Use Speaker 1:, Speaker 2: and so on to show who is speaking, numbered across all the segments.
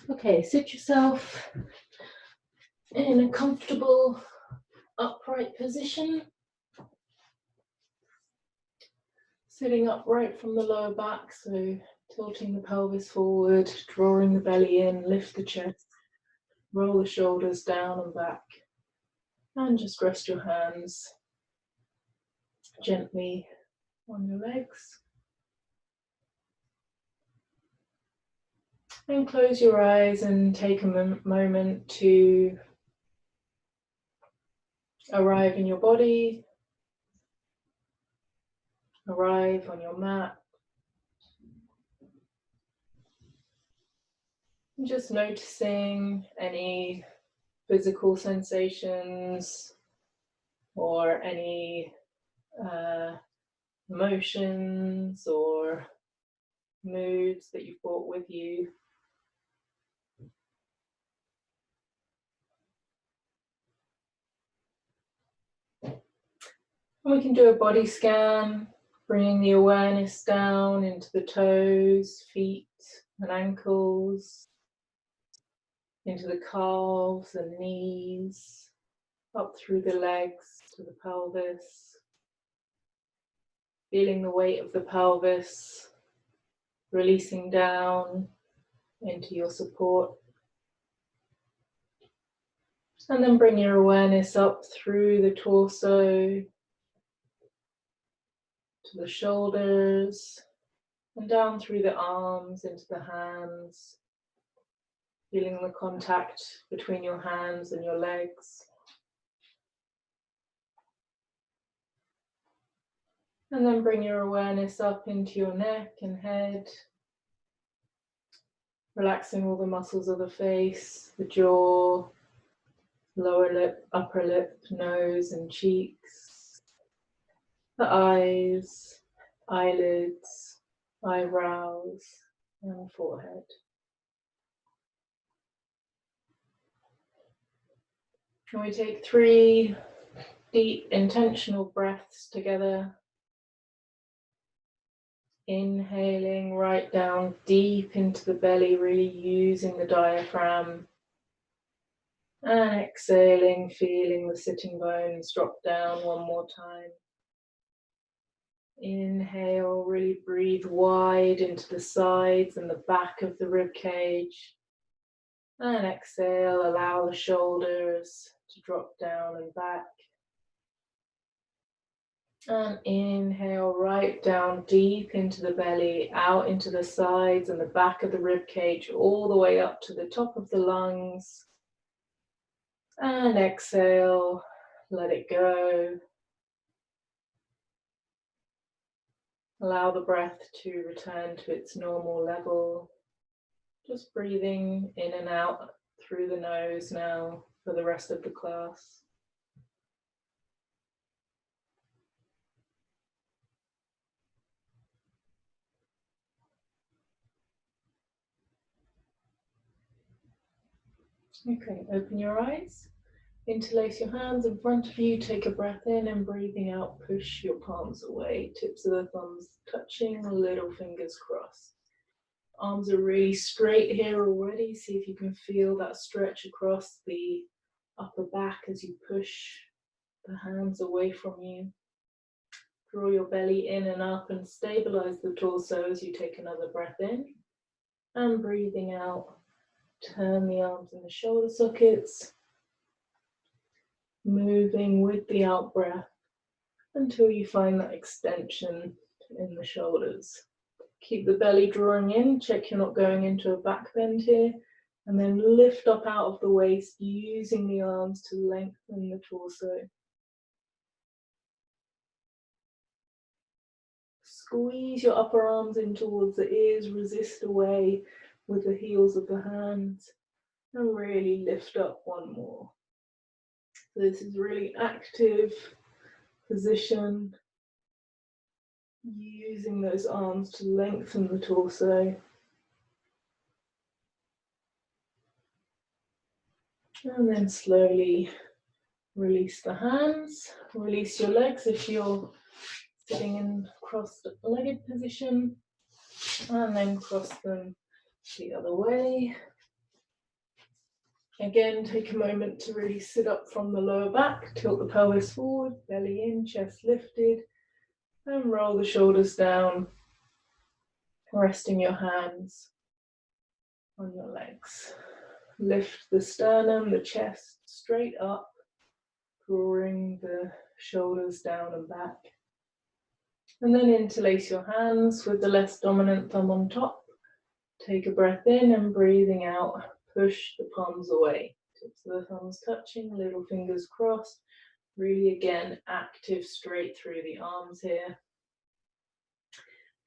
Speaker 1: Okay, sit yourself in a comfortable upright position. Sitting upright from the lower back, so tilting the pelvis forward, drawing the belly in, lift the chest, roll the shoulders down and back, and just rest your hands gently on your legs. And close your eyes and take a moment to arrive in your body, arrive on your mat. And just noticing any physical sensations or any emotions or moods that you've brought with you. And we can do a body scan, bringing the awareness down into the toes, feet and ankles, into the calves and knees, up through the legs to the pelvis, feeling the weight of the pelvis, releasing down into your support. And then bring your awareness up through the torso, to the shoulders, and down through the arms into the hands, feeling the contact between your hands and your legs. And then bring your awareness up into your neck and head, relaxing all the muscles of the face, the jaw, lower lip, upper lip, nose and cheeks, the eyes, eyelids, eyebrows and forehead. And we take 3 deep intentional breaths together. Inhaling right down deep into the belly, really using the diaphragm. And exhaling, feeling the sitting bones drop down one more time. Inhale, really breathe wide into the sides and the back of the rib cage. And exhale, allow the shoulders to drop down and back. And inhale right down deep into the belly, out into the sides and the back of the rib cage, all the way up to the top of the lungs. And exhale, let it go. Allow the breath to return to its normal level. Just breathing in and out through the nose now for the rest of the class. Okay, open your eyes. Interlace your hands in front of you, take a breath in and breathing out, push your palms away, tips of the thumbs touching, little fingers crossed. Arms are really straight here already, see if you can feel that stretch across the upper back as you push the hands away from you. Draw your belly in and up and stabilize the torso as you take another breath in. And breathing out, turn the arms in the shoulder sockets, moving with the out breath until you find that extension in the shoulders. Keep the belly drawing in, check you're not going into a back bend here, and then lift up out of the waist using the arms to lengthen the torso. Squeeze your upper arms in towards the ears, resist away with the heels of the hands, and really lift up one more. So this is really active position, using those arms to lengthen the torso. And then slowly release the hands, release your legs if you're sitting in cross-legged position, and then cross them the other way. Again, take a moment to really sit up from the lower back, tilt the pelvis forward, belly in, chest lifted, and roll the shoulders down, resting your hands on your legs. Lift the sternum, the chest straight up, drawing the shoulders down and back. And then interlace your hands with the less dominant thumb on top. Take a breath in and breathing out, push the palms away. Tips of the thumbs touching, little fingers crossed. Really again, active straight through the arms here.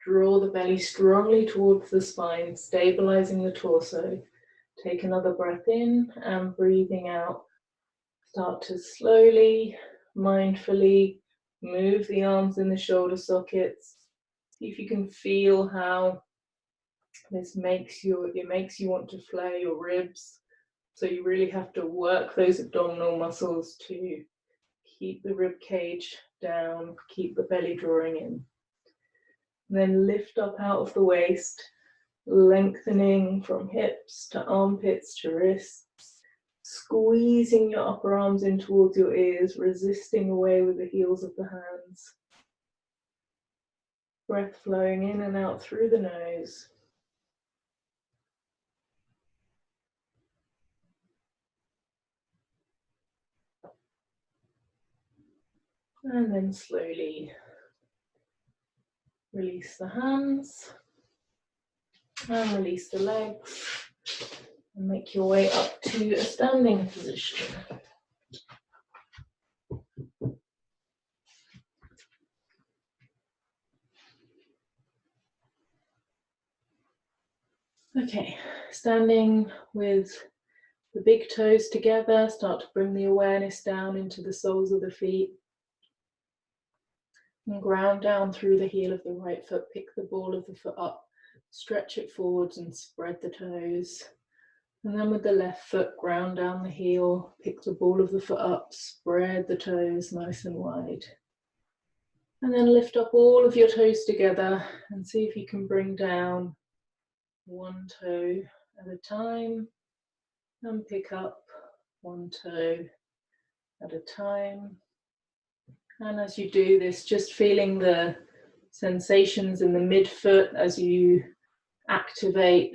Speaker 1: Draw the belly strongly towards the spine, stabilizing the torso. Take another breath in and breathing out. Start to slowly, mindfully move the arms in the shoulder sockets. See if you can feel how this makes you want to flare your ribs. So you really have to work those abdominal muscles to keep the rib cage down, keep the belly drawing in. And then lift up out of the waist, lengthening from hips to armpits to wrists, squeezing your upper arms in towards your ears, resisting away with the heels of the hands. Breath flowing in and out through the nose. And then slowly release the hands and release the legs and make your way up to a standing position. Okay, standing with the big toes together, start to bring the awareness down into the soles of the feet. And ground down through the heel of the right foot, pick the ball of the foot up, stretch it forwards and spread the toes. And then with the left foot, ground down the heel, pick the ball of the foot up, spread the toes nice and wide. And then lift up all of your toes together and see if you can bring down one toe at a time and pick up one toe at a time. And as you do this, just feeling the sensations in the midfoot as you activate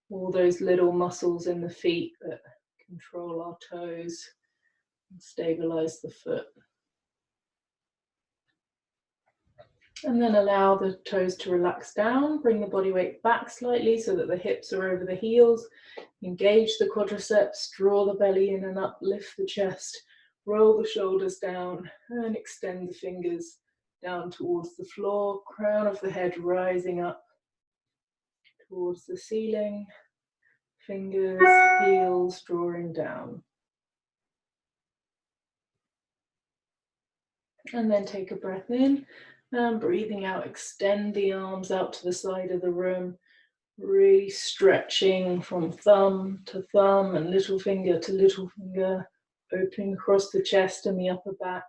Speaker 1: all those little muscles in the feet that control our toes and stabilize the foot. And then allow the toes to relax down, bring the body weight back slightly so that the hips are over the heels, engage the quadriceps, draw the belly in and up, lift the chest, roll the shoulders down and extend the fingers down towards the floor, crown of the head rising up towards the ceiling, fingers, heels drawing down. And then take a breath in and breathing out, extend the arms out to the side of the room, really stretching from thumb to thumb and little finger to little finger, opening across the chest and the upper back,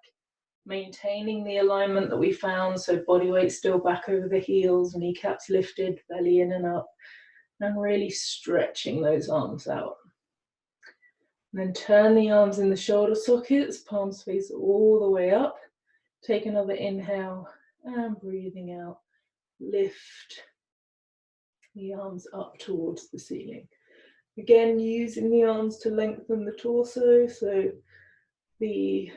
Speaker 1: maintaining the alignment that we found, so body weight still back over the heels, kneecaps lifted, belly in and up, and really stretching those arms out. And then turn the arms in the shoulder sockets, palms face all the way up. Take another inhale and breathing out, lift the arms up towards the ceiling. Again, using the arms to lengthen the torso, so the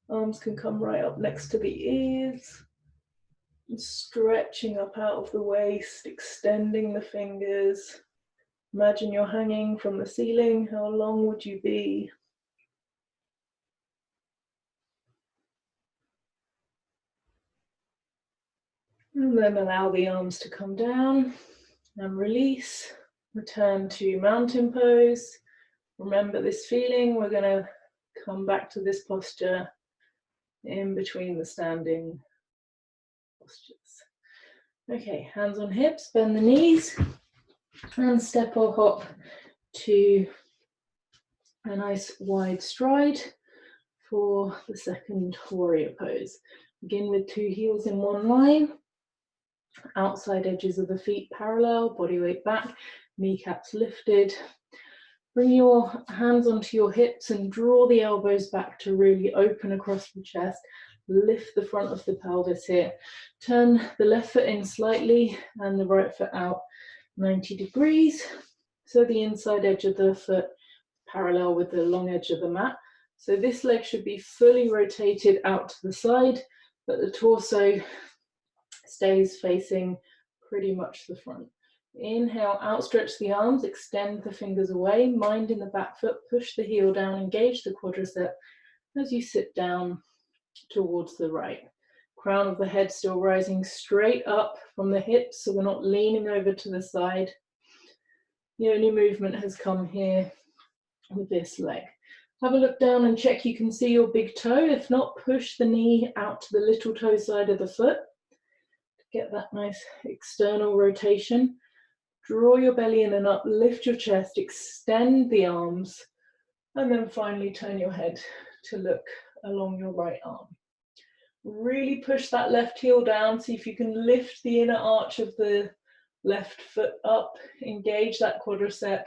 Speaker 1: arms can come right up next to the ears, stretching up out of the waist, extending the fingers. Imagine you're hanging from the ceiling. How long would you be? And then allow the arms to come down and release. Return to mountain pose. Remember this feeling. We're going to come back to this posture in between the standing postures. Okay, hands on hips, bend the knees, and step or hop to a nice wide stride for the second warrior pose. Begin with two heels in one line, outside edges of the feet parallel, body weight back, kneecaps lifted, Bring your hands onto your hips and draw the elbows back to really open across the chest. Lift the front of the pelvis here. Turn the left foot in slightly and the right foot out 90 degrees. So the inside edge of the foot parallel with the long edge of the mat. So this leg should be fully rotated out to the side, but the torso stays facing pretty much the front. Inhale, outstretch the arms, extend the fingers away, mind in the back foot, push the heel down, engage the quadricep as you sit down towards the right. Crown of the head still rising straight up from the hips, so we're not leaning over to the side. The only movement has come here with this leg. Have a look down and check you can see your big toe. If not, push the knee out to the little toe side of the foot. Get that nice external rotation. Draw your belly in and up, lift your chest, extend the arms, and then finally turn your head to look along your right arm. Really push that left heel down. See if you can lift the inner arch of the left foot up. Engage that quadricep,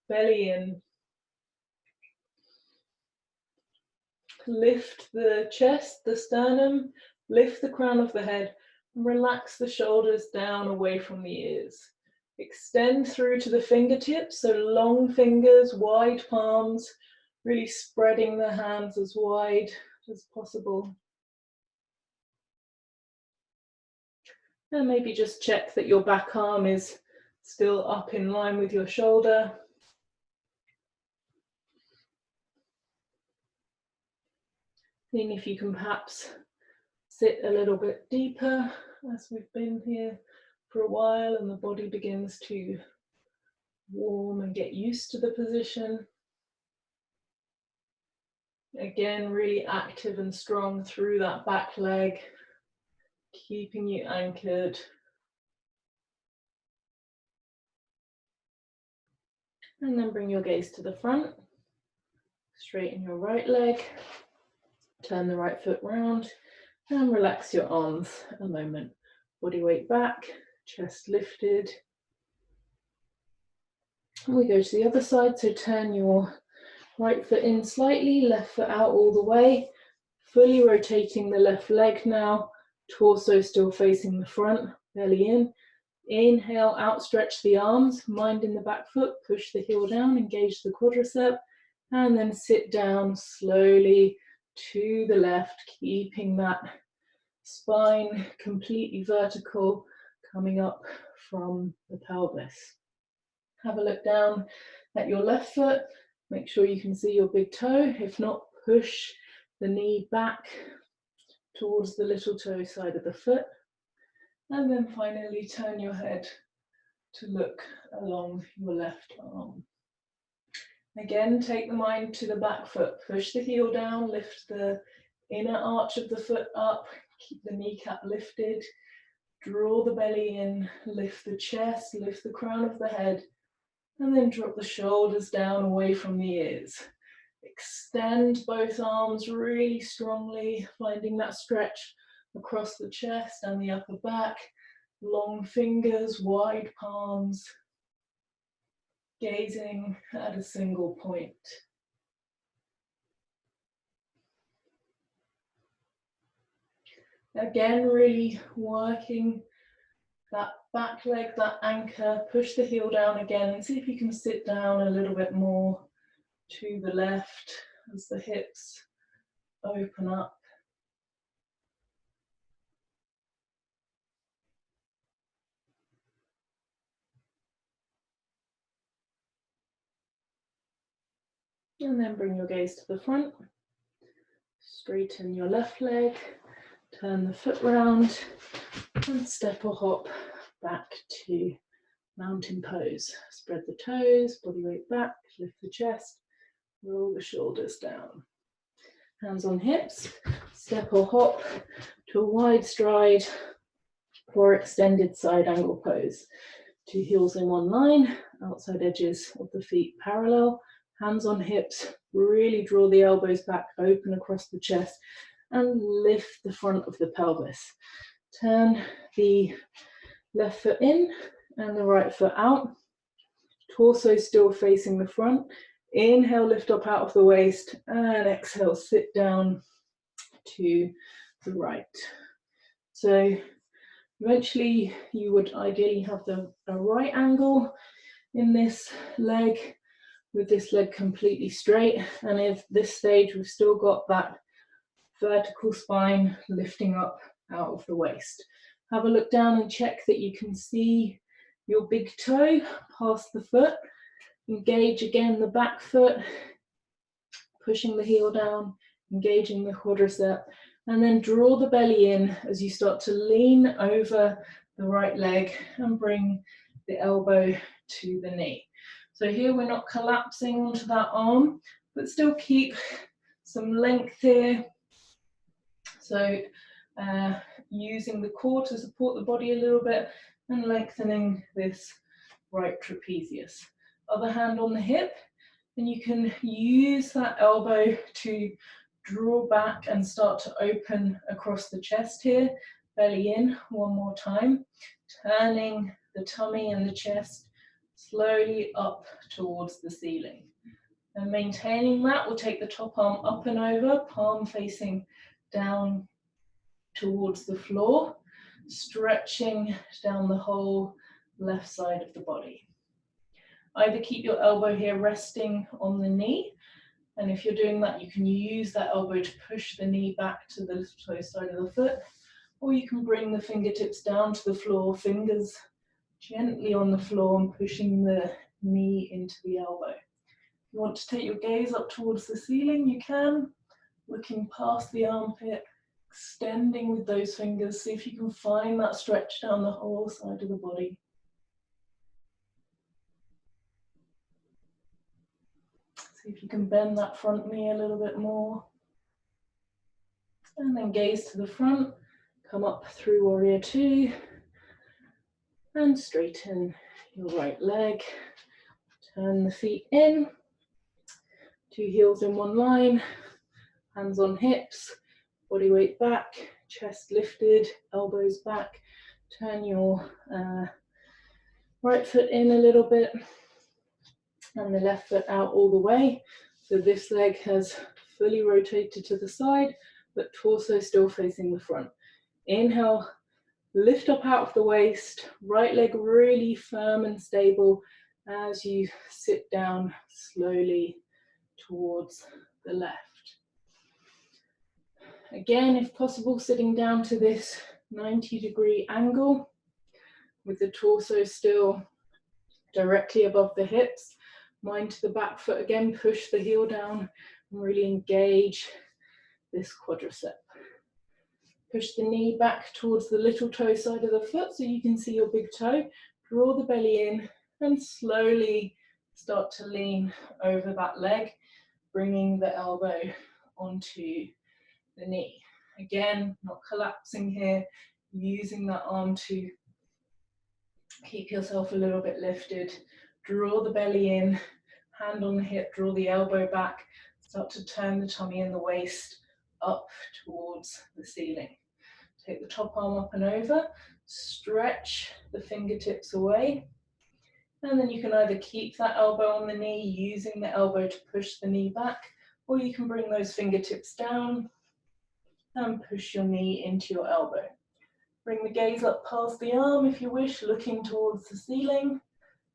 Speaker 1: belly in. Lift the chest, the sternum, lift the crown of the head, and relax the shoulders down away from the ears. Extend through to the fingertips, so long fingers, wide palms, really spreading the hands as wide as possible. And maybe just check that your back arm is still up in line with your shoulder. Seeing if you can perhaps sit a little bit deeper as we've been here for a while and the body begins to warm and get used to the position. Again, really active and strong through that back leg, keeping you anchored. And then bring your gaze to the front. Straighten your right leg. Turn the right foot round and relax your arms a moment. Body weight back, chest lifted. And we go to the other side, so turn your right foot in slightly, left foot out all the way. Fully rotating the left leg now, torso still facing the front, belly in. Inhale, outstretch the arms, mind in the back foot, push the heel down, engage the quadricep, and then sit down slowly to the left, keeping that spine completely vertical, coming up from the pelvis. Have a look down at your left foot, make sure you can see your big toe. If not, push the knee back towards the little toe side of the foot. And then finally turn your head to look along your left arm. Again, take the mind to the back foot. Push the heel down, lift the inner arch of the foot up, keep the kneecap lifted. Draw the belly in, lift the chest, lift the crown of the head, and then drop the shoulders down away from the ears. Extend both arms really strongly, finding that stretch across the chest and the upper back. Long fingers, wide palms, gazing at a single point. Again, really working that back leg, that anchor. Push the heel down again and see if you can sit down a little bit more to the left as the hips open up. And then bring your gaze to the front. Straighten your left leg, turn the foot round, and step or hop back to mountain pose. Spread the toes, body weight back, lift the chest, roll the shoulders down. Hands on hips, step or hop to a wide stride or extended side angle pose. 2 heels in one line, outside edges of the feet parallel. Hands on hips, really draw the elbows back, open across the chest, and lift the front of the pelvis. Turn the left foot in and the right foot out. torso still facing the front. Inhale, lift up out of the waist, and exhale, sit down to the right. So eventually you would ideally have a right angle in this leg, with this leg completely straight, and at this stage we've still got that vertical spine lifting up out of the waist. Have a look down and check that you can see your big toe past the foot. Engage again the back foot, pushing the heel down, engaging the quadricep, and then draw the belly in as you start to lean over the right leg and bring the elbow to the knee. So here we're not collapsing onto that arm, but still keep some length here. So using the core to support the body a little bit and lengthening this right trapezius. Other hand on the hip, and you can use that elbow to draw back and start to open across the chest here. Belly in one more time, turning the tummy and the chest slowly up towards the ceiling. And maintaining that, we'll take the top arm up and over, palm facing down towards the floor, stretching down the whole left side of the body. Either keep your elbow here resting on the knee, and if you're doing that, you can use that elbow to push the knee back to the toe side of the foot, or you can bring the fingertips down to the floor, fingers gently on the floor and pushing the knee into the elbow. If you want to take your gaze up towards the ceiling, you can, looking past the armpit, extending with those fingers. See if you can find that stretch down the whole side of the body. See if you can bend that front knee a little bit more. And then gaze to the front, come up through warrior two, and straighten your right leg. Turn the feet in, two heels in one line, hands on hips, body weight back, chest lifted, elbows back. Turn your right foot in a little bit and the left foot out all the way. So this leg has fully rotated to the side, but torso still facing the front. Inhale, lift up out of the waist, right leg really firm and stable as you sit down slowly towards the left. Again, if possible, sitting down to this 90-degree angle with the torso still directly above the hips. Mind to the back foot again, push the heel down and really engage this quadricep. Push the knee back towards the little toe side of the foot so you can see your big toe. Draw the belly in and slowly start to lean over that leg, bringing the elbow onto the knee. Again, not collapsing here, using that arm to keep yourself a little bit lifted. Draw the belly in, hand on the hip, draw the elbow back, start to turn the tummy and the waist up towards the ceiling. Take the top arm up and over, stretch the fingertips away, and then you can either keep that elbow on the knee, using the elbow to push the knee back, or you can bring those fingertips down and push your knee into your elbow. Bring the gaze up past the arm if you wish, looking towards the ceiling.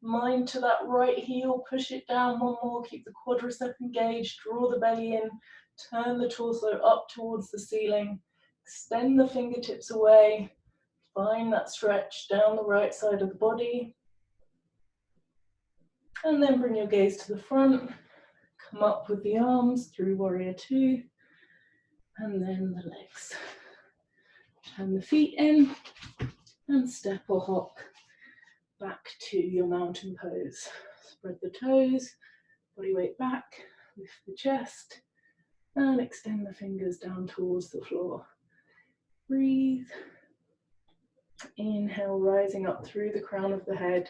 Speaker 1: Mind to that right heel, push it down one more, keep the quadricep engaged, draw the belly in, turn the torso up towards the ceiling, extend the fingertips away, find that stretch down the right side of the body. And then bring your gaze to the front, come up with the arms through warrior two, and then the legs. Turn the feet in and step or hop back to your mountain pose. Spread the toes, body weight back, lift the chest, and extend the fingers down towards the floor. Breathe. Inhale, rising up through the crown of the head.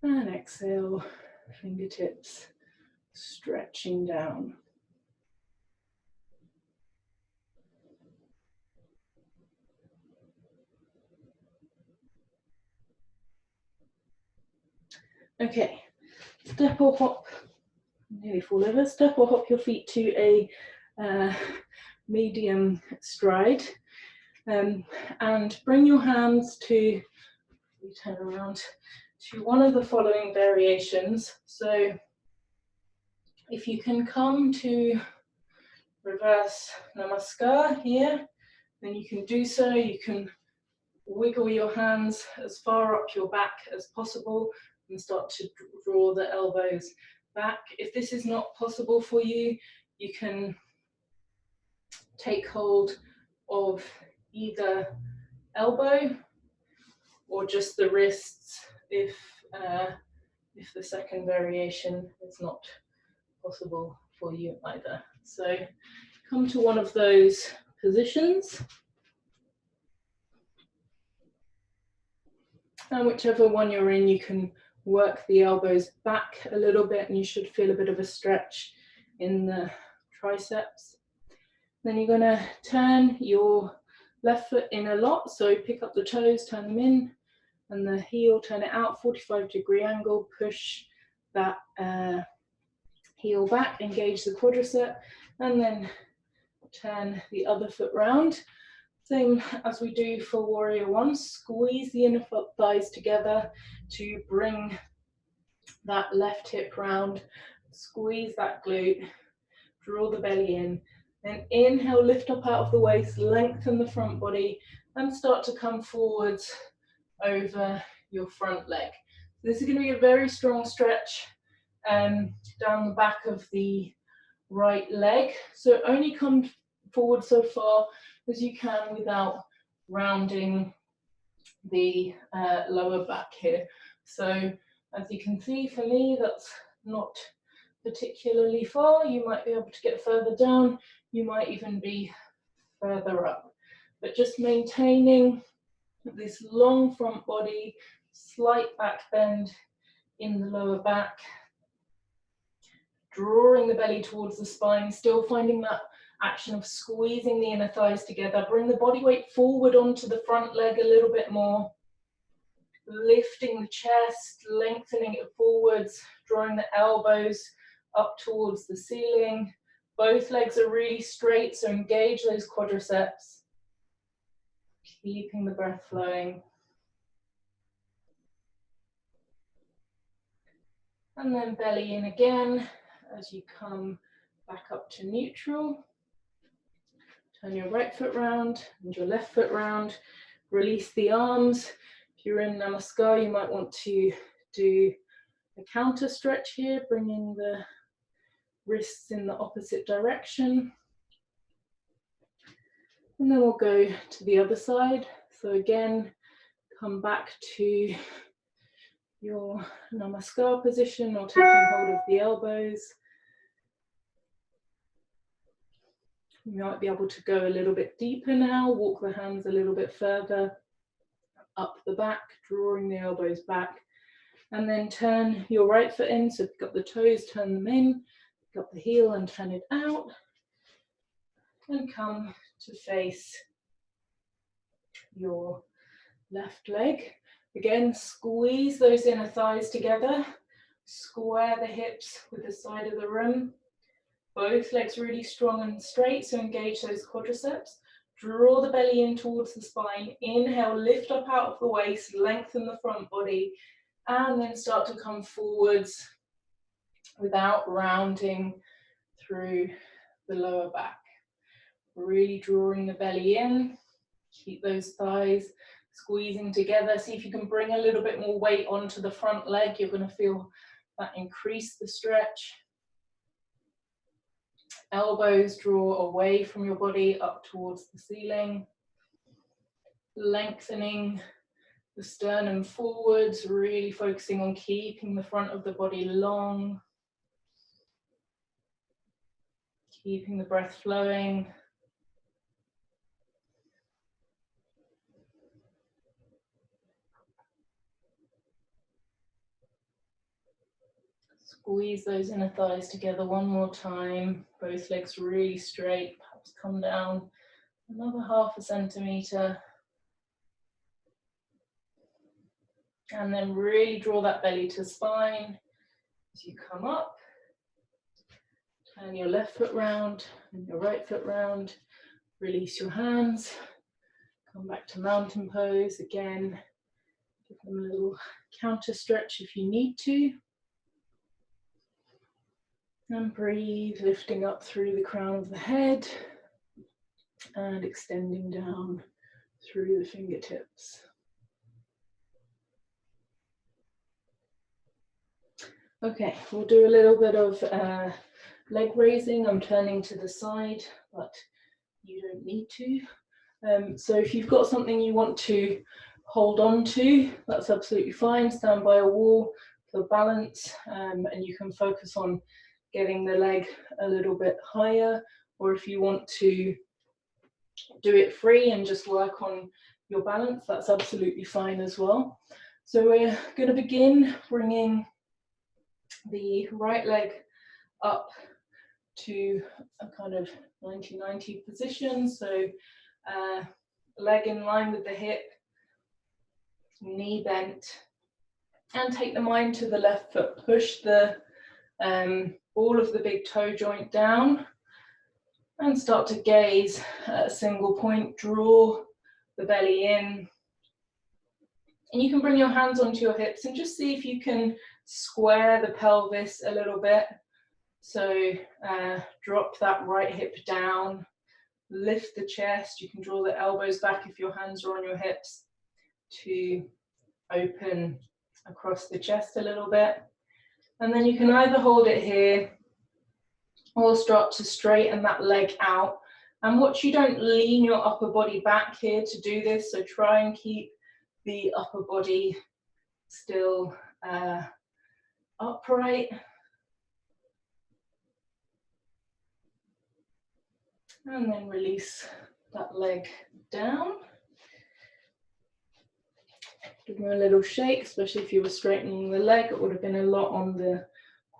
Speaker 1: And exhale, fingertips stretching down. Okay, step or hop, nearly fall over, step or hop your feet to a medium stride, and bring your hands to, turn around, to one of the following variations. So if you can come to reverse namaskar here, then you can do so. You can wiggle your hands as far up your back as possible and start to draw the elbows back. If this is not possible for you, you can take hold of either elbow or just the wrists if the second variation is not possible for you either. So come to one of those positions, and whichever one you're in, you can work the elbows back a little bit and you should feel a bit of a stretch in the triceps. Then you're going to turn your left foot in a lot, so pick up the toes, turn them in, and the heel, turn it out, 45-degree angle, push that heel back, engage the quadricep, and then turn the other foot round. Same as we do for warrior one, squeeze the inner foot thighs together to bring that left hip round, squeeze that glute, draw the belly in, then inhale, lift up out of the waist, lengthen the front body, and start to come forwards over your front leg. This is going to be a very strong stretch down the back of the right leg, so only come forward so far as you can without rounding the lower back here. So as you can see, for me, that's not particularly far. You might be able to get further down, you might even be further up, but just maintaining this long front body, slight back bend in the lower back, drawing the belly towards the spine, still finding that action of squeezing the inner thighs together. Bring the body weight forward onto the front leg a little bit more, lifting the chest, lengthening it forwards, drawing the elbows up towards the ceiling. Both legs are really straight, so engage those quadriceps, keeping the breath flowing. And then belly in again as you come back up to neutral. Turn your right foot round and your left foot round. Release the arms. If you're in namaskar, you might want to do a counter stretch here, bringing the wrists in the opposite direction. And then we'll go to the other side. So again, come back to your namaskar position or taking hold of the elbows. You might be able to go a little bit deeper now, walk the hands a little bit further up the back, drawing the elbows back, and then turn your right foot in, so pick up the toes, turn them in, pick up the heel and turn it out, and come to face your left leg. Again, squeeze those inner thighs together, square the hips with the side of the room. Both legs really strong and straight, so engage those quadriceps. Draw the belly in towards the spine. Inhale, lift up out of the waist, lengthen the front body, and then start to come forwards without rounding through the lower back. Really drawing the belly in. Keep those thighs squeezing together. See if you can bring a little bit more weight onto the front leg. You're going to feel that increase the stretch. Elbows draw away from your body up towards the ceiling. Lengthening the sternum forwards, really focusing on keeping the front of the body long. Keeping the breath flowing. Squeeze those inner thighs together one more time. Both legs really straight. Perhaps come down another 0.5 centimeter. And then really draw that belly to spine as you come up. Turn your left foot round and your right foot round. Release your hands. Come back to mountain pose again. Give them a little counter stretch if you need to. And breathe, lifting up through the crown of the head and extending down through the fingertips. Okay, we'll do a little bit of leg raising. I'm turning to the side, but you don't need to. So if you've got something you want to hold on to, that's absolutely fine. Stand by a wall for balance, and you can focus on getting the leg a little bit higher, or if you want to do it free and just work on your balance, that's absolutely fine as well. So we're going to begin bringing the right leg up to a kind of 90-90 position. So leg in line with the hip, knee bent, and take the mind to the left foot. Push the ball of the big toe joint down and start to gaze at a single point. Draw the belly in. And you can bring your hands onto your hips and just see if you can square the pelvis a little bit. So drop that right hip down, lift the chest. You can draw the elbows back if your hands are on your hips to open across the chest a little bit. And then you can either hold it here or start to straighten that leg out. And watch you don't lean your upper body back here to do this. So try and keep the upper body still upright. And then release that leg down. Give them a little shake, especially if you were straightening the leg. It would have been a lot on the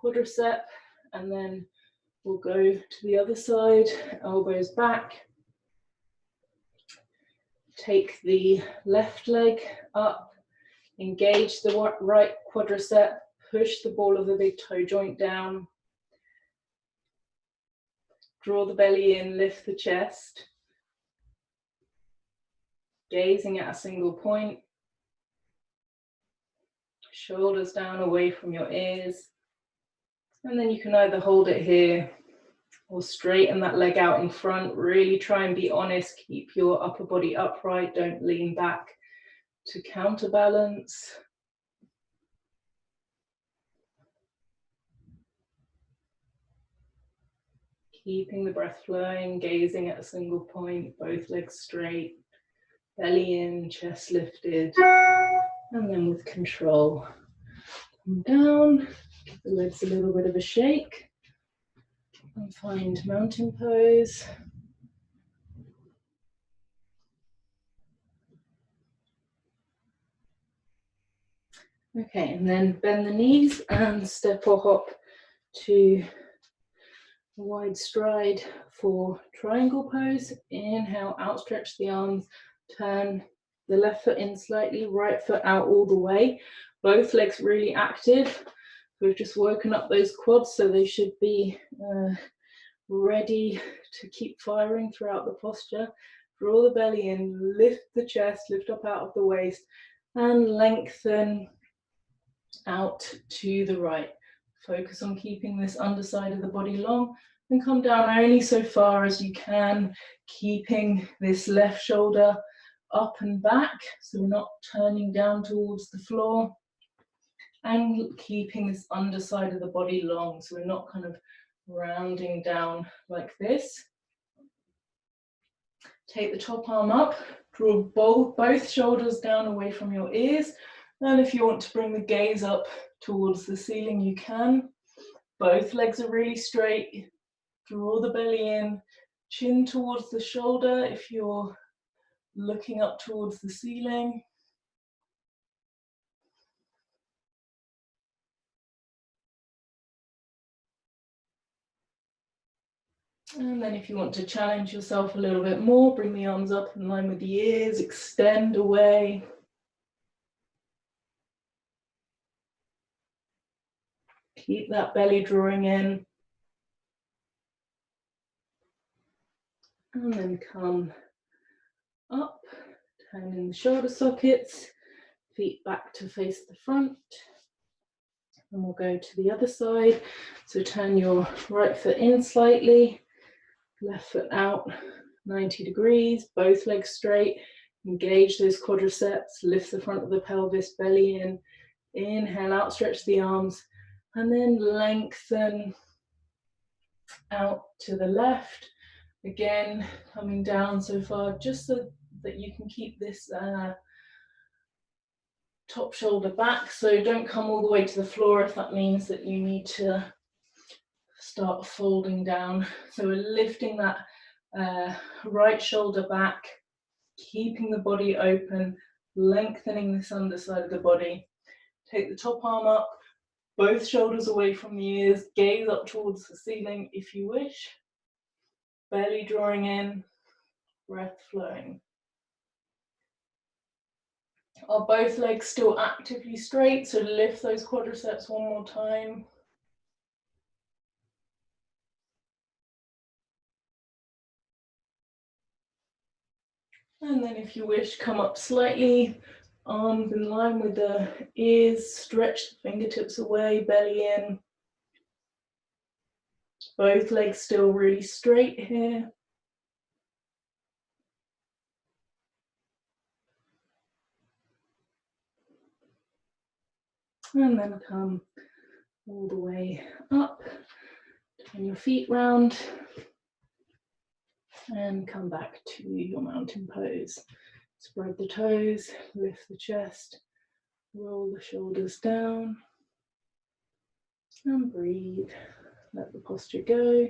Speaker 1: quadricep. And then we'll go to the other side, elbows back. Take the left leg up, engage the right quadricep, push the ball of the big toe joint down. Draw the belly in, lift the chest. Gazing at a single point. Shoulders down away from your ears. And then you can either hold it here or straighten that leg out in front. Really try and be honest. Keep your upper body upright. Don't lean back to counterbalance. Keeping the breath flowing, gazing at a single point, both legs straight, belly in, chest lifted, and then with control, come down, give the legs a little bit of a shake, and find mountain pose. Okay, and then bend the knees and step or hop to a wide stride for triangle pose. Inhale, outstretch the arms, turn the left foot in slightly, right foot out all the way. Both legs really active. We've just woken up those quads, so they should be ready to keep firing throughout the posture. Draw the belly in, lift the chest, lift up out of the waist, and lengthen out to the right. Focus on keeping this underside of the body long and come down only so far as you can, keeping this left shoulder up and back, so we're not turning down towards the floor, and keeping this underside of the body long, so we're not kind of rounding down like this. Take the top arm up, draw both shoulders down away from your ears, and if you want to bring the gaze up towards the ceiling, you can. Both legs are really straight. Draw the belly in, chin towards the shoulder if you're looking up towards the ceiling. And then if you want to challenge yourself a little bit more, bring the arms up in line with the ears, extend away. Keep that belly drawing in. And then come up, turn in the shoulder sockets, feet back to face the front. And we'll go to the other side. So turn your right foot in slightly, left foot out 90 degrees, both legs straight. Engage those quadriceps, lift the front of the pelvis, belly in. Inhale, outstretch the arms, and then lengthen out to the left. Again, coming down so far, just so that you can keep this top shoulder back. So don't come all the way to the floor if that means that you need to start folding down. So we're lifting that right shoulder back, keeping the body open, lengthening this underside of the body. Take the top arm up, both shoulders away from the ears, gaze up towards the ceiling if you wish. Belly drawing in, breath flowing. Are both legs still actively straight? So lift those quadriceps one more time. And then if you wish, come up slightly, arms in line with the ears, stretch the fingertips away, belly in. Both legs still really straight here. And then come all the way up, turn your feet round, and come back to your mountain pose. Spread the toes, lift the chest, roll the shoulders down, and breathe. Let the posture go.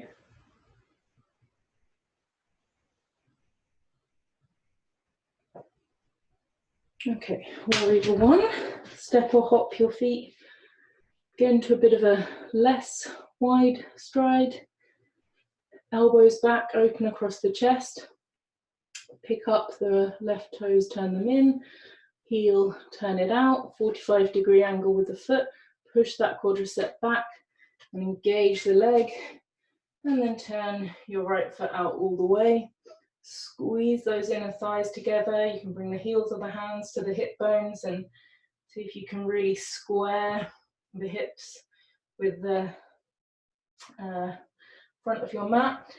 Speaker 1: Okay, warrior one, step or hop your feet. Get into a bit of a less wide stride. Elbows back, open across the chest. Pick up the left toes, turn them in. Heel, turn it out. 45-degree angle with the foot. Push that quadricep back and engage the leg. And then turn your right foot out all the way. Squeeze those inner thighs together. You can bring the heels of the hands to the hip bones and see if you can really square the hips with the front of your mat.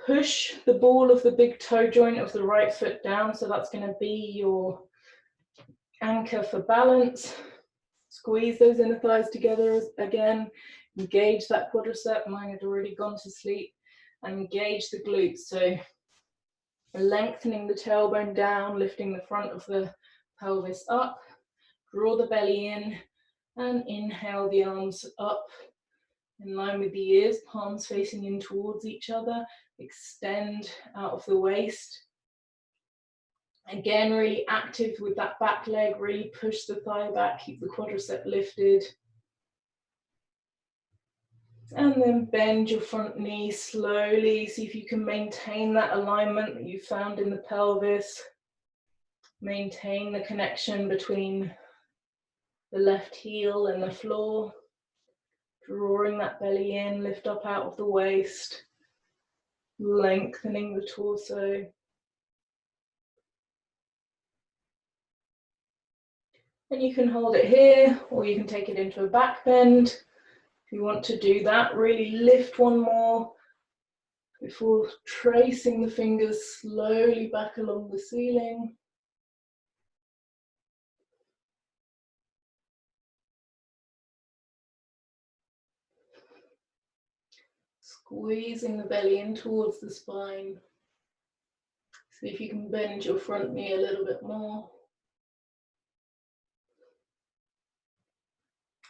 Speaker 1: Push the ball of the big toe joint of the right foot down, so that's going to be your anchor for balance. Squeeze those inner thighs together again. Engage that quadricep. Mine had already gone to sleep. And engage the glutes. So lengthening the tailbone down, lifting the front of the pelvis up. Draw the belly in and inhale the arms up in line with the ears, palms facing in towards each other. Extend out of the waist. Again, really active with that back leg, really push the thigh back, keep the quadricep lifted. And then bend your front knee slowly. See if you can maintain that alignment that you found in the pelvis. Maintain the connection between the left heel and the floor. Drawing that belly in, lift up out of the waist. Lengthening the torso. And you can hold it here, or you can take it into a back bend. If you want to do that, really lift one more before tracing the fingers slowly back along the ceiling. Squeezing the belly in towards the spine. See if you can bend your front knee a little bit more.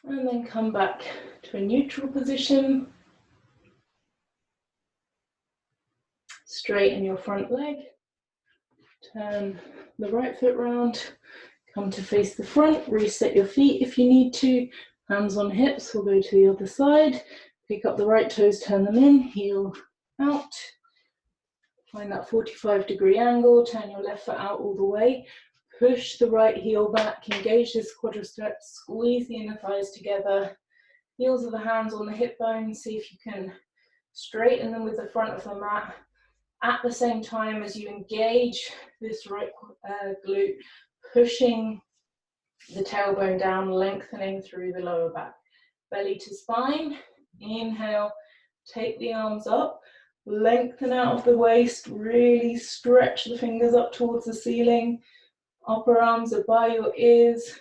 Speaker 1: And then come back to a neutral position. Straighten your front leg. Turn the right foot round. Come to face the front. Reset your feet if you need to. Hands on hips. We'll go to the other side. Pick up the right toes, turn them in. Heel out. Find that 45-degree angle. Turn your left foot out all the way. Push the right heel back. Engage this quadricep. Squeeze the inner thighs together. Heels of the hands on the hip bones. See if you can straighten them with the front of the mat at the same time as you engage this right glute, pushing the tailbone down, lengthening through the lower back. Belly to spine. Inhale, take the arms up, lengthen out of the waist, really stretch the fingers up towards the ceiling. Upper arms are by your ears.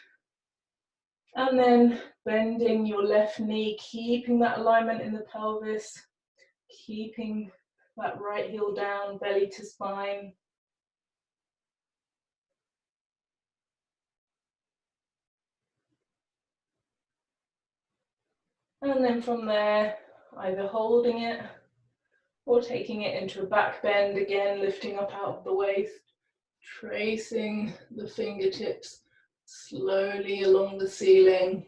Speaker 1: And then bending your left knee, keeping that alignment in the pelvis, keeping that right heel down, belly to spine. And then from there, either holding it or taking it into a back bend, again lifting up out of the waist, tracing the fingertips slowly along the ceiling.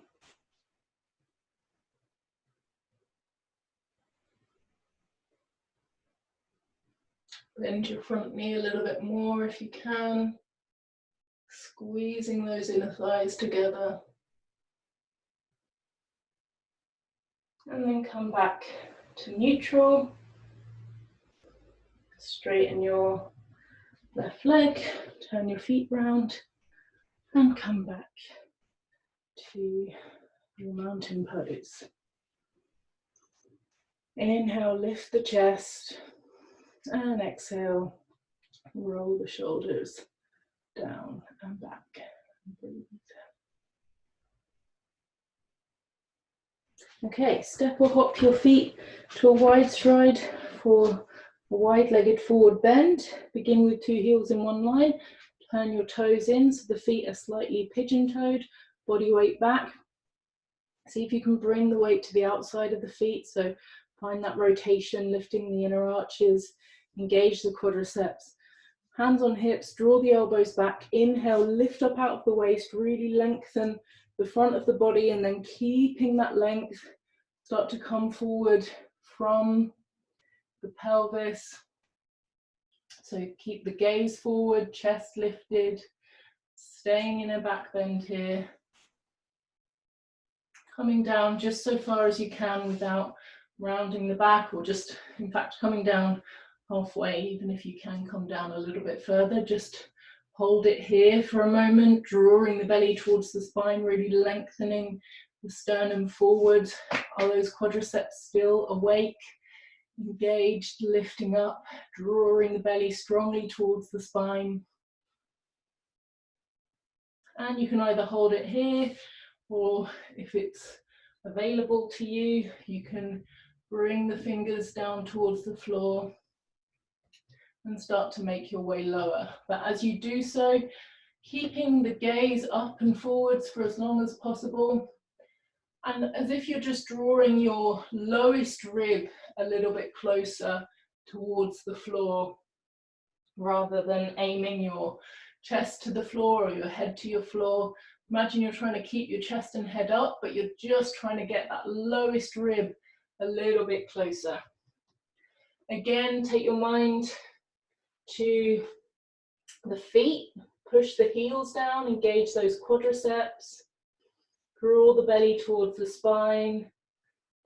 Speaker 1: Bend your front knee a little bit more if you can, squeezing those inner thighs together. And then come back to neutral. Straighten your left leg, turn your feet round, and come back to your mountain pose. Inhale, lift the chest, and exhale, roll the shoulders down and back. Breathe. Okay, step or hop your feet to a wide stride for a wide-legged forward bend. Begin with two heels in one line. Turn your toes in so the feet are slightly pigeon-toed, body weight back. See if you can bring the weight to the outside of the feet, so find that rotation, lifting the inner arches, engage the quadriceps. Hands on hips, draw the elbows back, inhale, lift up out of the waist, really lengthen the front of the body, and then keeping that length, start to come forward from the pelvis. So keep the gaze forward, chest lifted, staying in a back bend here. Coming down just so far as you can without rounding the back, or just, in fact, coming down halfway. Even if you can come down a little bit further, just hold it here for a moment, drawing the belly towards the spine, really lengthening the sternum forward. Are those quadriceps still awake, engaged, lifting up, drawing the belly strongly towards the spine? And you can either hold it here, or if it's available to you, you can bring the fingers down towards the floor and start to make your way lower. But as you do so, keeping the gaze up and forwards for as long as possible, and as if you're just drawing your lowest rib a little bit closer towards the floor, rather than aiming your chest to the floor or your head to your floor. Imagine you're trying to keep your chest and head up, but you're just trying to get that lowest rib a little bit closer. Again, take your mind to the feet, push the heels down, engage those quadriceps, draw the belly towards the spine,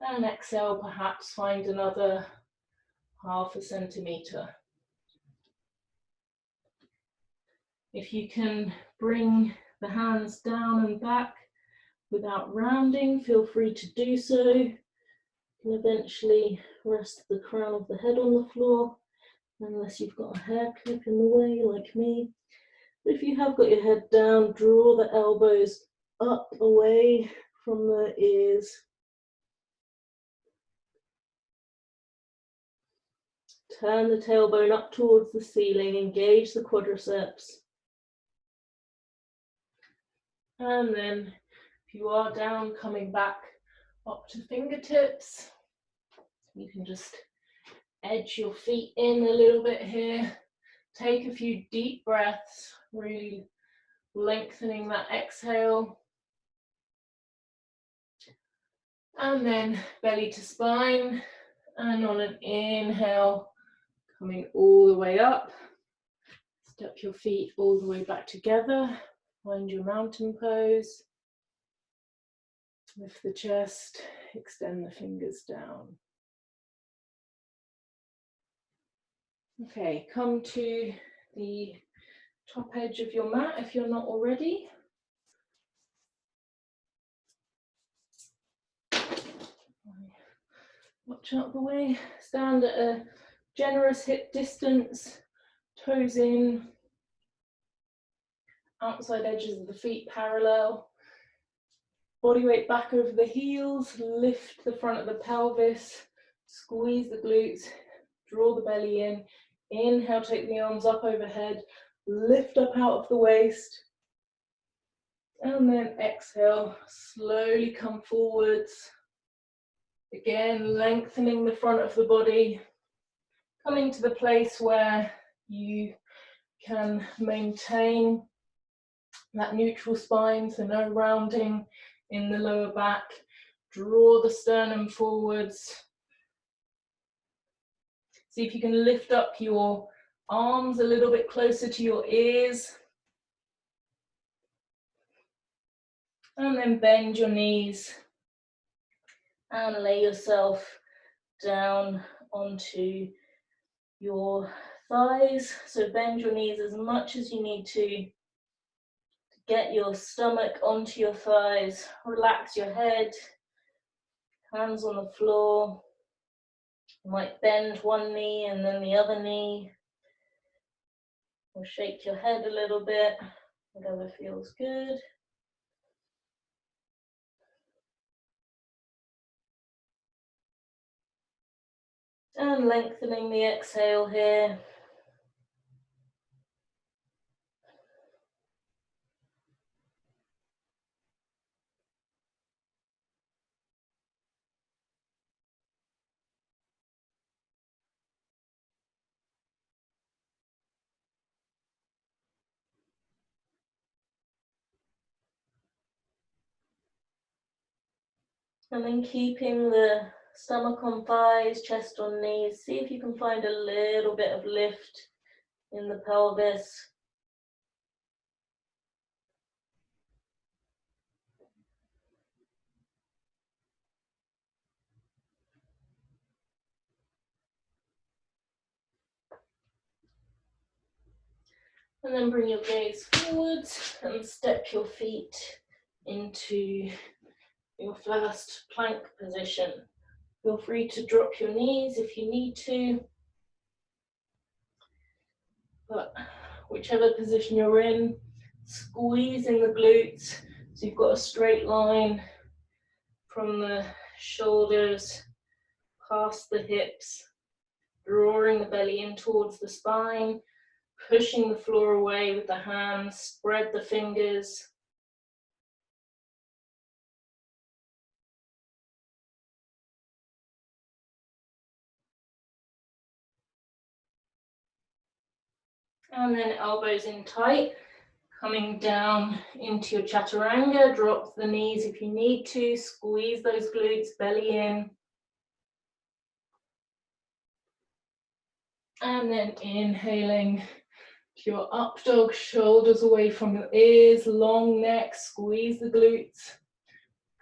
Speaker 1: and exhale, perhaps find another half a centimetre. If you can bring the hands down and back without rounding, feel free to do so. You can eventually rest the crown of the head on the floor, unless you've got a hair clip in the way like me. But if you have got your head down, draw the elbows up away from the ears. Turn the tailbone up towards the ceiling, engage the quadriceps. And then if you are down, coming back up to fingertips, you can just edge your feet in a little bit here. Take a few deep breaths, really lengthening that exhale. And then belly to spine. And on an inhale, coming all the way up. Step your feet all the way back together. Find your mountain pose. Lift the chest, extend the fingers down. Okay, come to the top edge of your mat if you're not already. Watch out of the way. Stand at a generous hip distance, toes in, outside edges of the feet parallel. Body weight back over the heels, lift the front of the pelvis, squeeze the glutes, draw the belly in. Inhale, take the arms up overhead, lift up out of the waist. And then exhale, slowly come forwards. Again, lengthening the front of the body, coming to the place where you can maintain that neutral spine, so no rounding in the lower back. Draw the sternum forwards. See if you can lift up your arms a little bit closer to your ears. And then bend your knees and lay yourself down onto your thighs. So bend your knees as much as you need to get your stomach onto your thighs. Relax your head, hands on the floor. You might bend one knee and then the other knee. Or shake your head a little bit, whatever feels good. And lengthening the exhale here. And then keeping the stomach on thighs, chest on knees. See if you can find a little bit of lift in the pelvis. And then bring your gaze forwards and step your feet into your first plank position. Feel free to drop your knees if you need to, but whichever position you're in, squeezing the glutes so you've got a straight line from the shoulders past the hips, drawing the belly in towards the spine, pushing the floor away with the hands, spread the fingers. And then elbows in tight, coming down into your chaturanga. Drop the knees if you need to, squeeze those glutes, belly in. And then inhaling to your up dog, shoulders away from your ears, long neck, squeeze the glutes.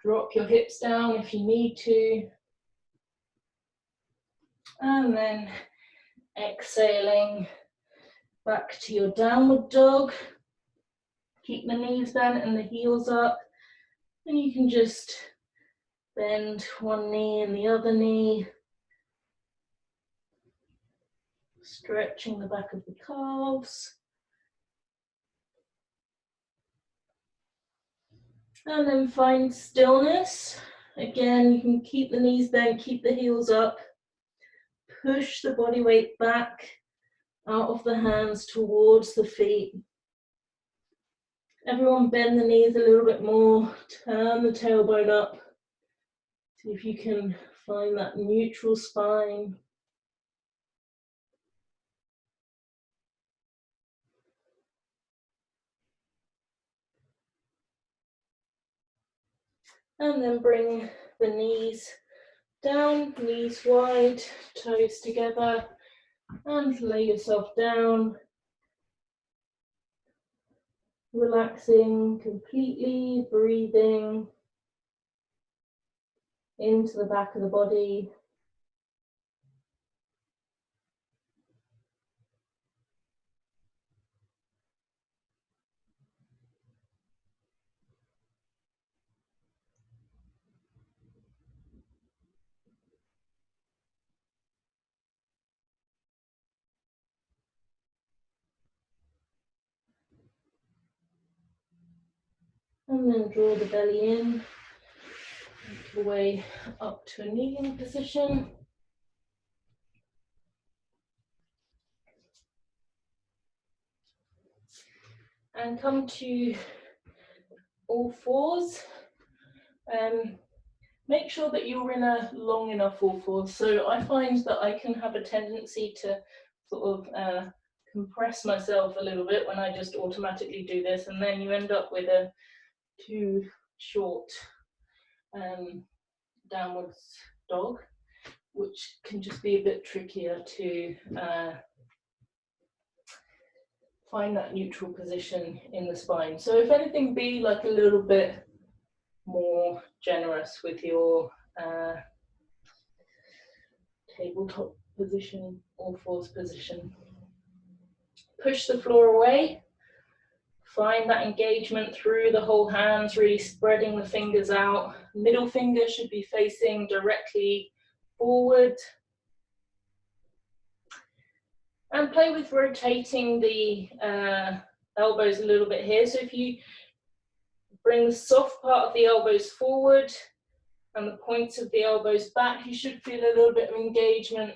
Speaker 1: Drop your hips down if you need to. And then exhaling back to your downward dog. Keep the knees bent and the heels up. And you can just bend one knee and the other knee. Stretching the back of the calves. And then find stillness. Again, you can keep the knees bent, keep the heels up. Push the body weight back out of the hands towards the feet. Everyone bend the knees a little bit more, turn the tailbone up. See if you can find that neutral spine. And then bring the knees down, knees wide, toes together, and lay yourself down. Relaxing completely, breathing. into the back of the body. And then draw the belly in, make your way up to a kneeling position. And come to all fours. Make sure that you're in a long enough all fours. So I find that I can have a tendency to sort of compress myself a little bit when I just automatically do this, and then you end up with a too short downwards dog, which can just be a bit trickier to find that neutral position in the spine. So if anything, be like a little bit more generous with your tabletop position, all fours position. Push the floor away. Find that engagement through the whole hands, really spreading the fingers out. Middle finger should be facing directly forward. And play with rotating the elbows a little bit here. So if you bring the soft part of the elbows forward and the points of the elbows back, you should feel a little bit of engagement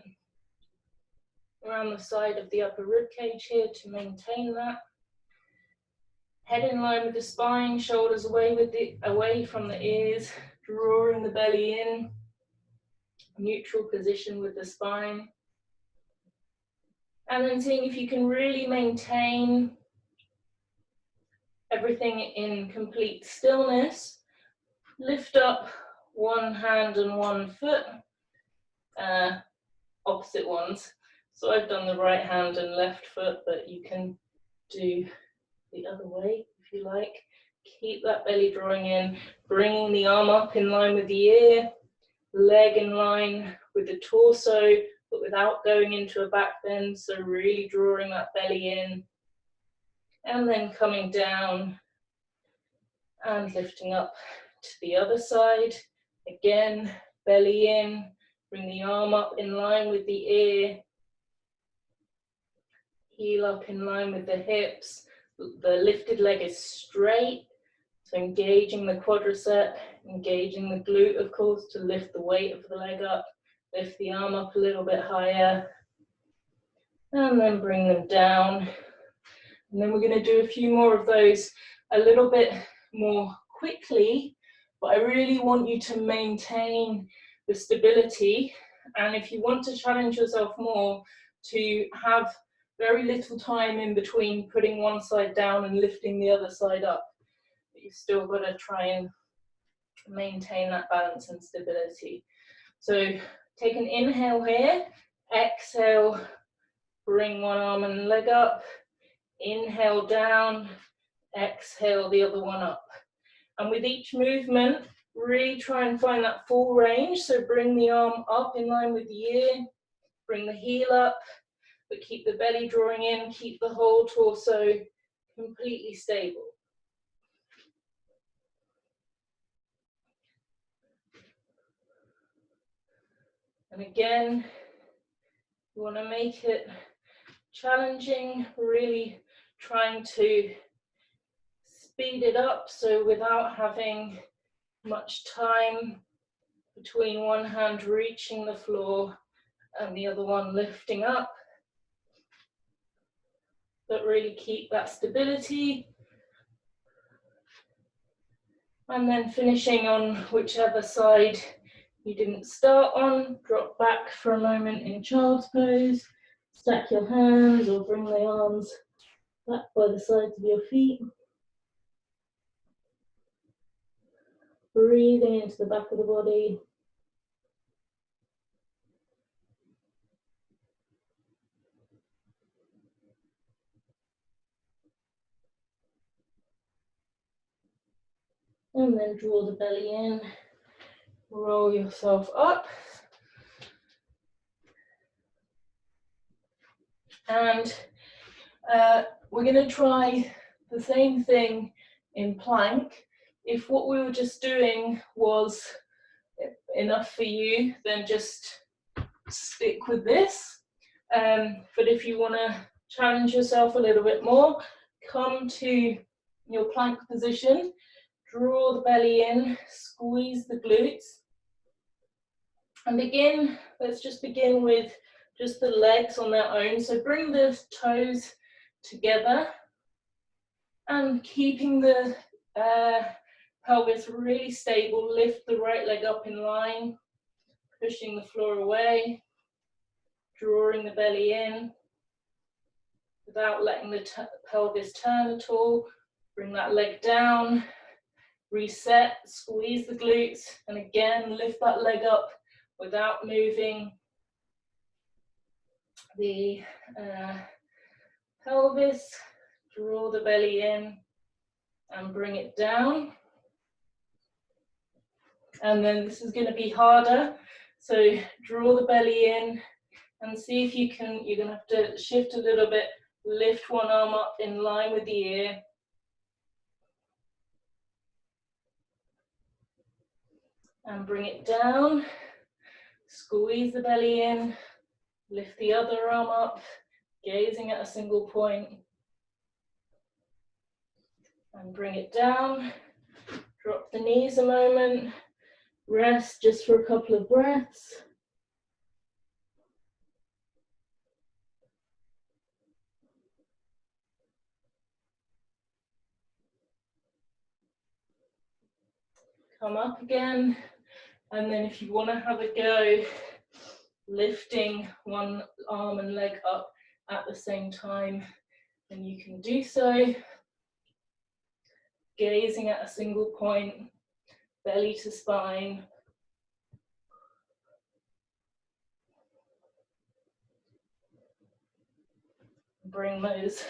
Speaker 1: around the side of the upper rib cage here to maintain that. Head in line with the spine, shoulders away from the ears, drawing the belly in, neutral position with the spine. And then seeing if you can really maintain everything in complete stillness. Lift up one hand and one foot, opposite ones. So I've done the right hand and left foot, but you can do the other way if you like. Keep that belly drawing in, bringing the arm up in line with the ear, leg in line with the torso, but without going into a back bend, so really drawing that belly in, and then coming down and lifting up to the other side. Again, belly in, bring the arm up in line with the ear, heel up in line with the hips. The lifted leg is straight, so engaging the quadricep, engaging the glute, of course, to lift the weight of the leg up. Lift the arm up a little bit higher, and then bring them down. And then we're going to do a few more of those a little bit more quickly, but I really want you to maintain the stability. And if you want to challenge yourself more, to have very little time in between putting one side down and lifting the other side up. But you've still got to try and maintain that balance and stability. So take an inhale here, exhale, bring one arm and leg up, inhale down, exhale the other one up. And with each movement, really try and find that full range. So bring the arm up in line with the ear, bring the heel up, but keep the belly drawing in, keep the whole torso completely stable. And again, you want to make it challenging, really trying to speed it up, so without having much time between one hand reaching the floor and the other one lifting up. But really keep that stability. And then finishing on whichever side you didn't start on, drop back for a moment in child's pose, stack your hands or bring the arms back by the sides of your feet. Breathing into the back of the body. And then draw the belly in, Roll yourself up. And we're going to try the same thing in plank. If what we were just doing was enough for you, then just stick with this. But if you want to challenge yourself a little bit more, come to your plank position, draw the belly in, squeeze the glutes, and begin. Let's just begin with just the legs on their own. So bring the toes together and keeping the pelvis really stable. Lift the right leg up in line, pushing the floor away, drawing the belly in without letting the pelvis turn at all. Bring that leg down, reset, squeeze the glutes, and again lift that leg up without moving the pelvis. Draw the belly in and bring it down. And then this is going to be harder, so draw the belly in and see if you can. You're going to have to shift a little bit, lift one arm up in line with the ear, and bring it down. Squeeze the belly in, lift the other arm up, gazing at a single point, and bring it down. Drop the knees a moment, rest just for a couple of breaths. Come up again, and then if you want to have a go, lifting one arm and leg up at the same time, then you can do so. Gazing at a single point, belly to spine. Bring those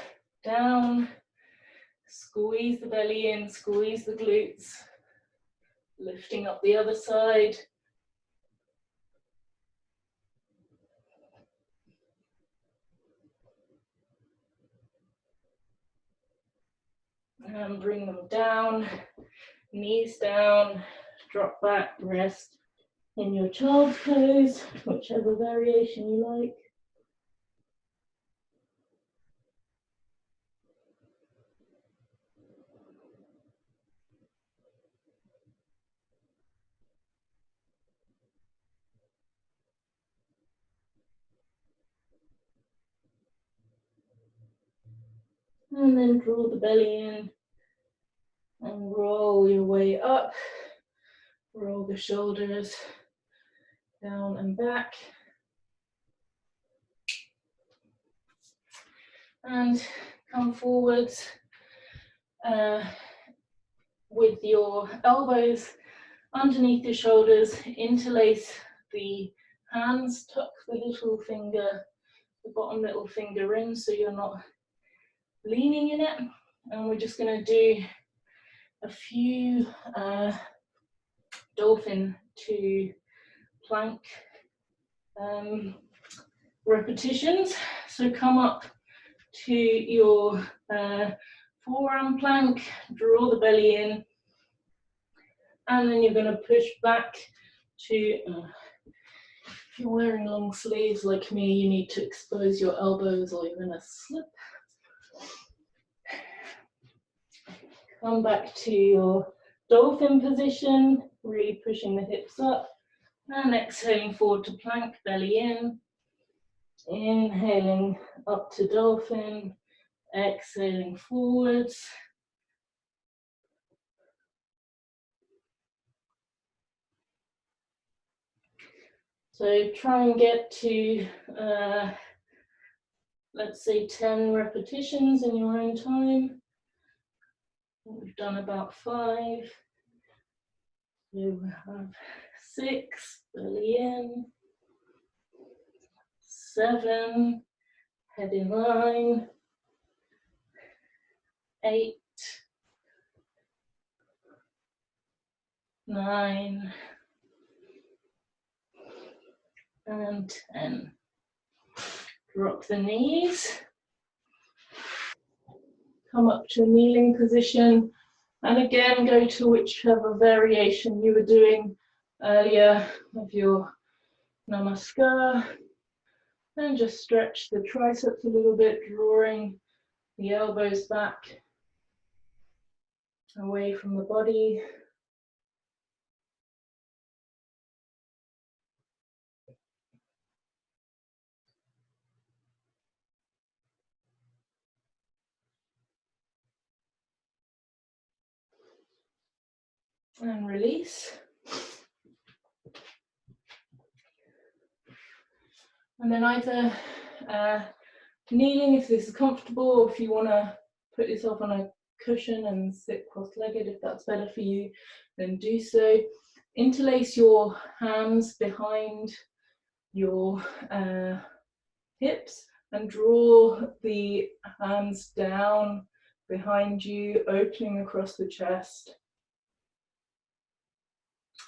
Speaker 1: down, squeeze the belly in, squeeze the glutes, lifting up the other side. And bring them down, knees down, drop back, rest in your child's pose, whichever variation you like. And then draw the belly in and roll your way up. Roll the shoulders down and back. And come forwards with your elbows underneath your shoulders. Interlace the hands, tuck the little finger, the bottom little finger in so you're not leaning in it. And we're just going to do a few dolphin to plank repetitions. So come up to your forearm plank, draw the belly in, and then you're going to push back to, if you're wearing long sleeves like me, you need to expose your elbows or you're going to slip. Come back to your dolphin position, really pushing the hips up, and exhaling forward to plank, belly in. Inhaling up to dolphin, exhaling forwards. So try and get to, let's say 10 repetitions in your own time. We've done about 5. So we have 6, belly in. 7, head in line. 8, 9, And 10. Drop the knees. Come up to a kneeling position. And again, go to whichever variation you were doing earlier of your namaskar. And just stretch the triceps a little bit, drawing the elbows back away from the body. And release. And then either kneeling if this is comfortable, or if you want to put yourself on a cushion and sit cross-legged, if that's better for you, then do so. Interlace your hands behind your hips and draw the hands down behind you, opening across the chest.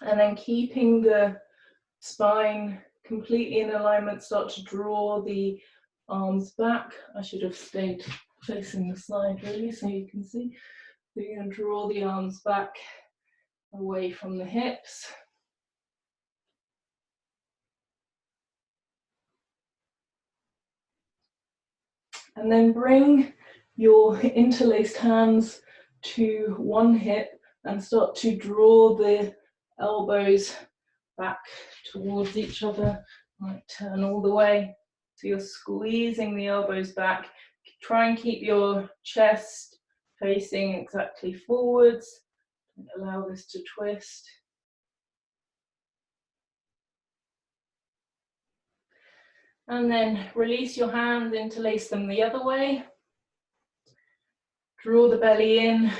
Speaker 1: And then keeping the spine completely in alignment, start to draw the arms back. I should have stayed facing the side really so you can see. So you're going to draw the arms back away from the hips. And then bring your interlaced hands to one hip and start to draw the elbows back towards each other. Might turn all the way. So you're squeezing the elbows back. Try and keep your chest facing exactly forwards. Allow this to twist. And then release your hands, interlace them the other way. Draw the belly in,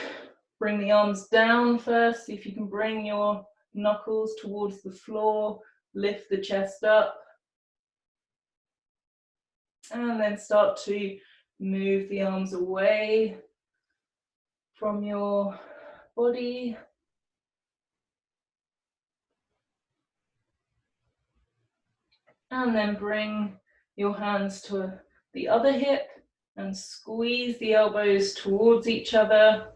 Speaker 1: bring the arms down first. See if you can bring your knuckles towards the floor, lift the chest up. And then start to move the arms away from your body. And then bring your hands to the other hip and squeeze the elbows towards each other.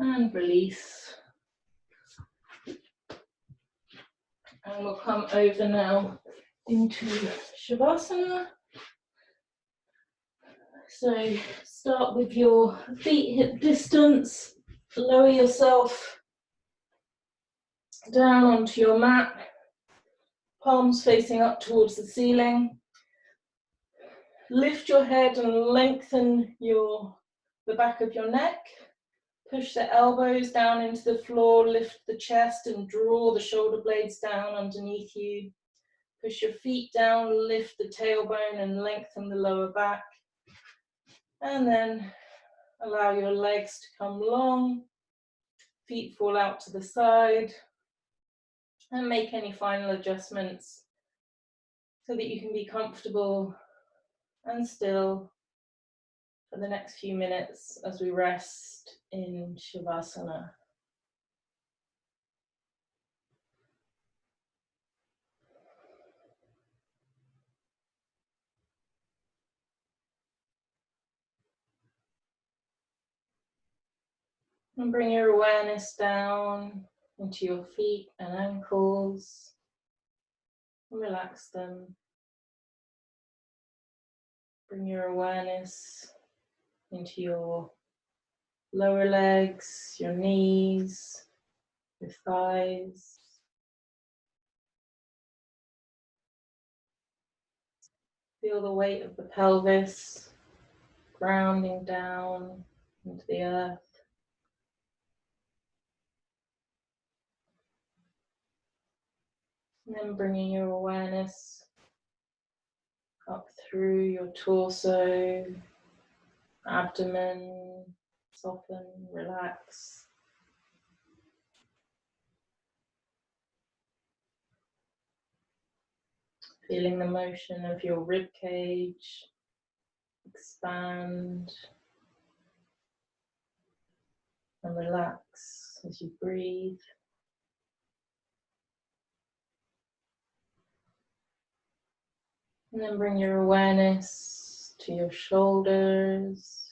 Speaker 1: And release. And we'll come over now into Shavasana. So start with your feet hip distance, lower yourself down onto your mat, palms facing up towards the ceiling. Lift your head and lengthen the back of your neck. Push the elbows down into the floor, lift the chest and draw the shoulder blades down underneath you. Push your feet down, lift the tailbone and lengthen the lower back. And then allow your legs to come long, feet fall out to the side, and make any final adjustments so that you can be comfortable and still for the next few minutes as we rest in Shavasana. And bring your awareness down into your feet and ankles. And relax them. Bring your awareness into your lower legs, your knees, your thighs. Feel the weight of the pelvis grounding down into the earth. And then bringing your awareness up through your torso, abdomen, soften, relax. Feeling the motion of your rib cage, expand and relax as you breathe. And then bring your awareness to your shoulders,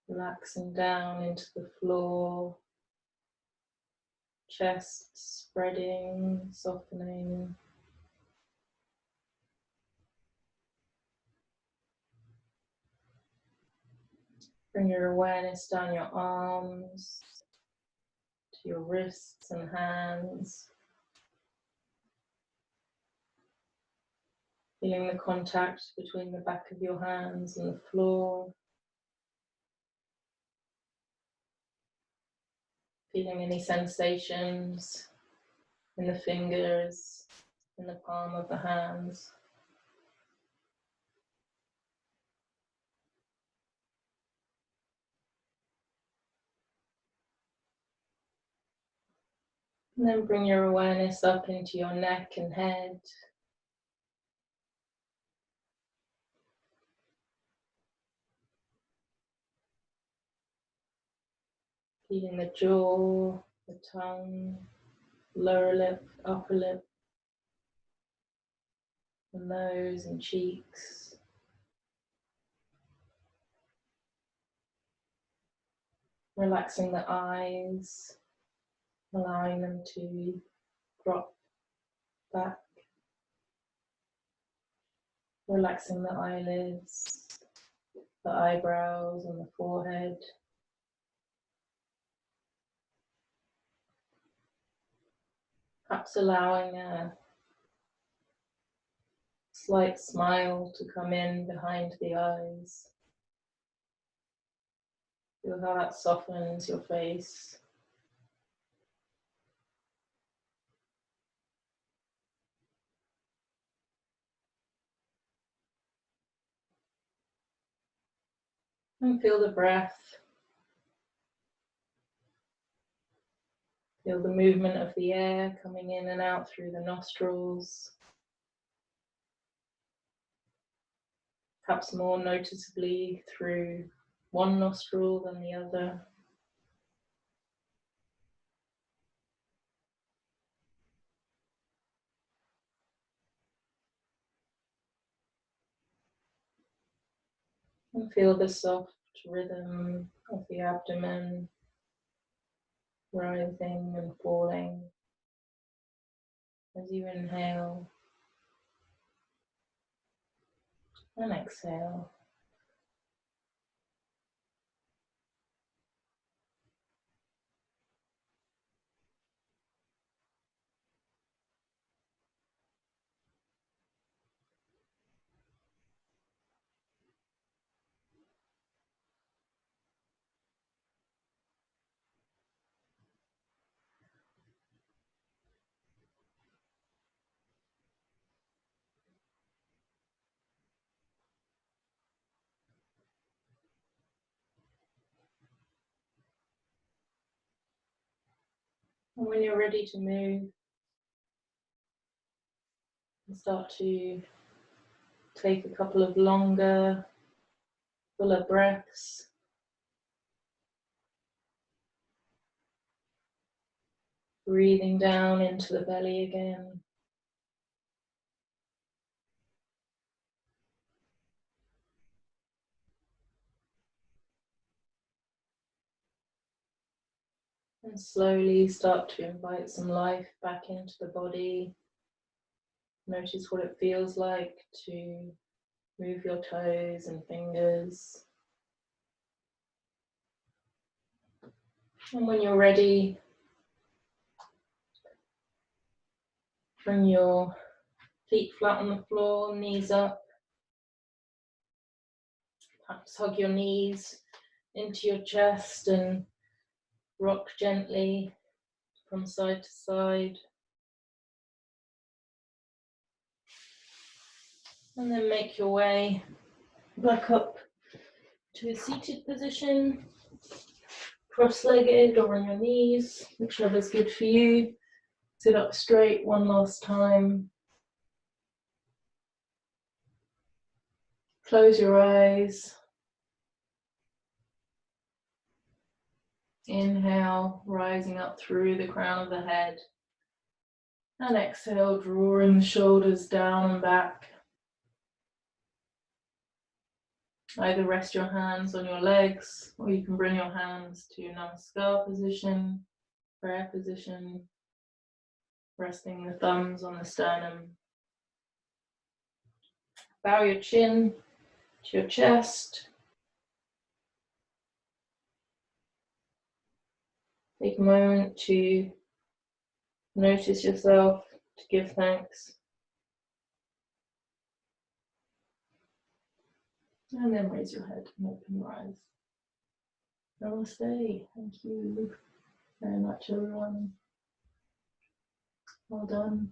Speaker 1: relaxing down into the floor, chest spreading, softening. Bring your awareness down your arms, to your wrists and hands. Feeling the contact between the back of your hands and the floor. Feeling any sensations in the fingers, in the palm of the hands. And then bring your awareness up into your neck and head. Feeling the jaw, the tongue, lower lip, upper lip, the nose and cheeks. Relaxing the eyes, allowing them to drop back. Relaxing the eyelids, the eyebrows and the forehead. Perhaps allowing a slight smile to come in behind the eyes. Feel how that softens your face. And feel the breath. Feel the movement of the air coming in and out through the nostrils. Perhaps more noticeably through one nostril than the other. And feel the soft rhythm of the abdomen rising and falling as you inhale and exhale. And when you're ready to move, start to take a couple of longer, fuller breaths. Breathing down into the belly again. And slowly start to invite some life back into the body. Notice what it feels like to move your toes and fingers. And when you're ready, bring your feet flat on the floor, knees up. Perhaps hug your knees into your chest and rock gently from side to side. And then make your way back up to a seated position, cross-legged or on your knees, whichever's good for you. Sit up straight one last time. Close your eyes. Inhale, rising up through the crown of the head. And exhale, drawing the shoulders down and back. Either rest your hands on your legs, or you can bring your hands to Namaskar position, prayer position, resting the thumbs on the sternum. Bow your chin to your chest. Take a moment to notice yourself, to give thanks. And then raise your head and open your eyes. Namaste. Thank you very much, everyone. Well done.